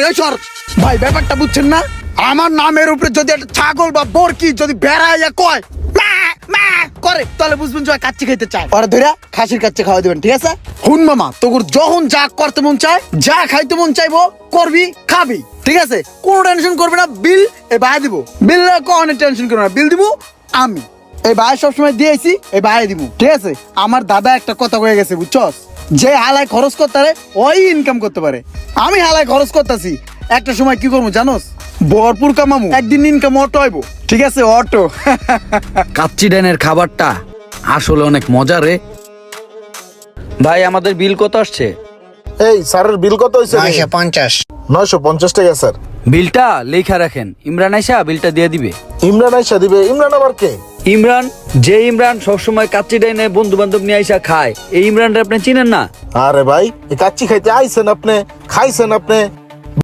ওই সর ভাই, ব্যাপারটা বুঝছেন না? আমার নামের উপরে যদি একটা ছাগল বা বরকি যদি বেড়াইয়া কয় মা মা করে, তাহলে বুঝবেন যে কাচ্চি খাইতে চায়। পরে ধরে খাসির কাচ্চি খাওয়া দিবেন, ঠিক আছে? হুন মামা, তোর যখন যা করতে মন চায়, যা খাইতে মন চাইবো করবি, খাবি, ঠিক আছে? কোনো টেনশন করবি না। বিল এই ভাই দিব, বিল কোনো টেনশন করবি না, বিল দিব আমি। এই ভাই সবসময় দিয়েছি, এই ভাই দিব, ঠিক আছে? আমার দাদা একটা কথা কয়ে গেছে, বুঝছস? যে হালায় খরচ করতে পারে ওই ইনকাম করতে পারে। আমি হালায় খরচ করতেছি, একটা সময় কি করবো জানোস? ভরপুর কামামু, একদিন ইনকাম অটো আইবো, ঠিক আছে? অটো। কাচ্চি ডাইনের খাবারটা আসলে অনেক মজা রে। ভাই আমাদের বিল কত আসছে? এই স্যারের বিল কত হয়েছে? 950। 950 টাকা স্যার। বিলটা লেখা রাখেন, ইমরান আইসা বিলটা দিয়ে দিবে। ইমরান আইসা দিবে? ইমরান আবার কে? ইমরান, যে ইমরান সবসময় কাচ্চি ডাইনে বন্ধু বান্ধব নিয়ে আইসা খায়, এই ইমরানটা আপনি চিনেন না? আরে ভাই, এই কাচ্চি খাইতে আইছেন আপনি, খাইছেন আপনি,